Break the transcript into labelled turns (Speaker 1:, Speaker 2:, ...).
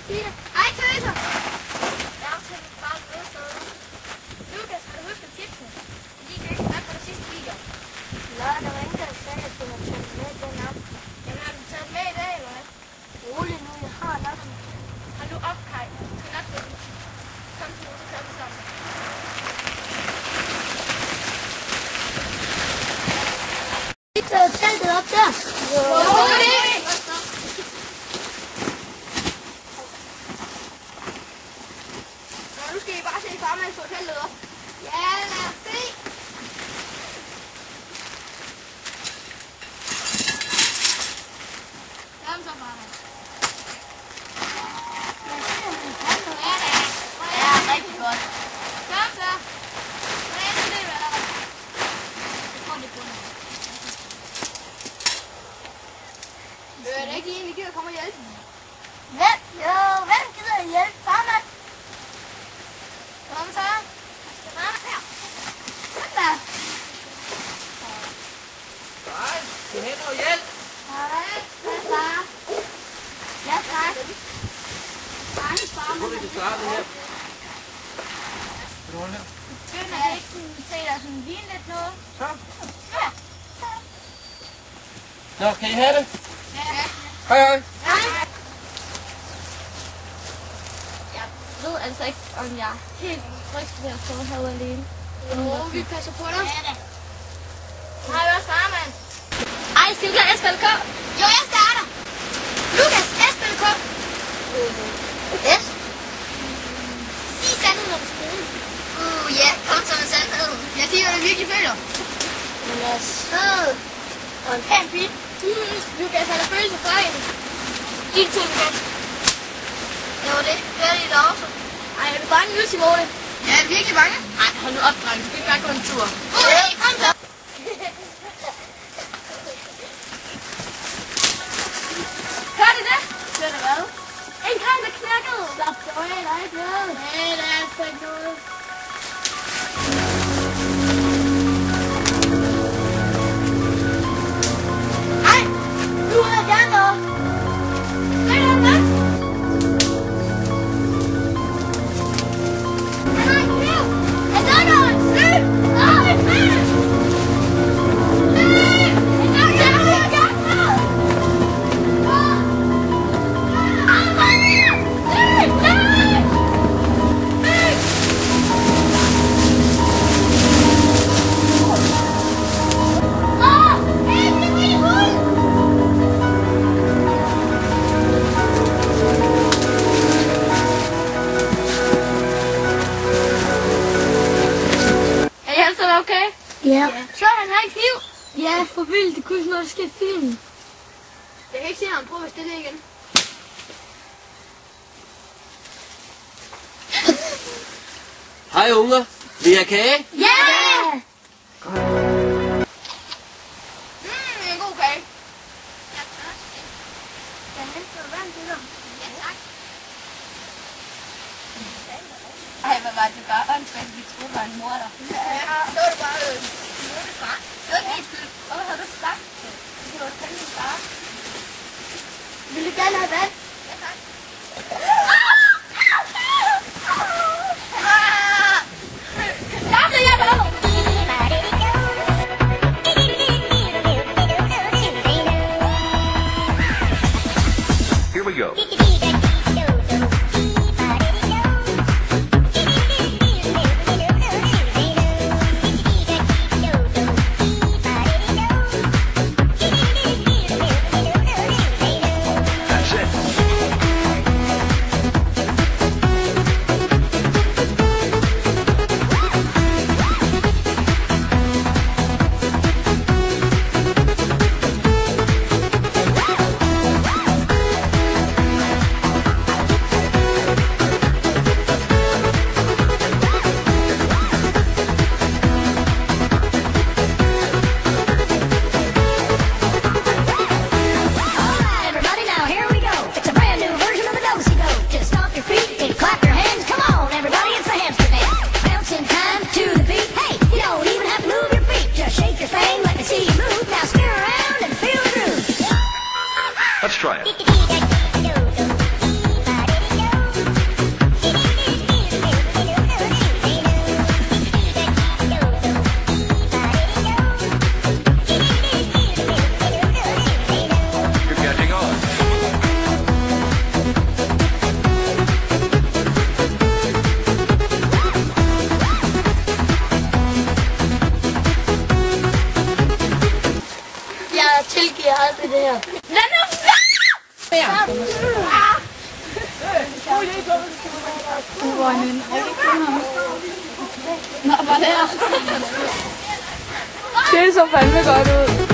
Speaker 1: Stine. Hej, tøser. Jeg har tænkt bare noget sted. Lukas, har du husket tipsene? De gik ikke med på den sidste video. Nå, der var ingen, der sagde, at du har taget med den op. Jamen, har du taget med i dag, eller hvad? Rolig nu, jeg har nok. Har du op, Kai? Du skal nok det. Kom til nu, så kører vi sammen. Vi tager teltet op der. Jo, det. Nu skal I bare se farmands hotelleder. Ja, lad os se. Kom så, farmand. Ja, rigtig godt. Kom så. Hvordan er det, hvad der var? Jeg tror, det er bundet. Er det ikke en, vi gider komme og hjælpe? Hvem? Jo, hvem gider hjælpe? Farmand? Kom så. Skal være her. Sådan der.
Speaker 2: Nej, skal hen og hjælp.
Speaker 1: Hej, hvad far? Ja, tak. Hej, farmand.
Speaker 2: Hvor vil du starte her? Vil du holde her?
Speaker 1: Begynder det ikke se dig sådan ligne lidt noget?
Speaker 2: Så.
Speaker 1: Ja.
Speaker 2: Nå, kan I have det?
Speaker 1: Ja.
Speaker 2: Hej, hej.
Speaker 1: Hej. Jeg ved altså ikke, om jeg er helt tryg ved at stå herude alene. Jo, vi passer på dig. Ja da. Hej, hvad er farmand? Ej, skal vi klare SPLK? Jo, jeg starter. Lukas, SPLK. S? Sig sandheden om skolen. Ja, kom så med sandheden. Jeg siger, hvad du virkelig føler. Men jeg er sød. Og en pæn pige. Lukas, han er følelser for hende. Din tur, Lukas. Jo, det gør de da også. Ej, er du bange nu, Simone? Jeg er virkelig bange. Ej, hold nu op, dreng. Du kan ikke bare gå en tur. Okay, kom så. Hør det det? Hør det hvad? En kran, der knækkede. Slap dig af, der er ikke noget. Nej, der er altså ikke noget. Hej, nu er jeg gerne noget. Hvad er det, hvad? Han har en kniv. Er der noget? Løb! Åh, en kniv! Okay? Ja. Så han har en kniv? Ja, for vildt. Det kunne sådan noget, der sker i filmen. Jeg kan ikke se ham. Prøv at stille igen.
Speaker 2: Hej unger. Vil I have kage?
Speaker 1: Ja! En god kage. Jeg er tørstig. Skal jeg hente noget vand til dig? Ja, tak. Ej, hvad var det bare åndssvagt, vi troede var en morder. Ja, så var det bare far. Det var ikke min skyld. Hvorfor havde du sagt det? Det var fandme min far. Vil du gerne have vand? Ja, tak. Der blev jeg dog!
Speaker 3: Here we go. That's it.
Speaker 1: Lad nu være!
Speaker 4: Det så fandme godt ud.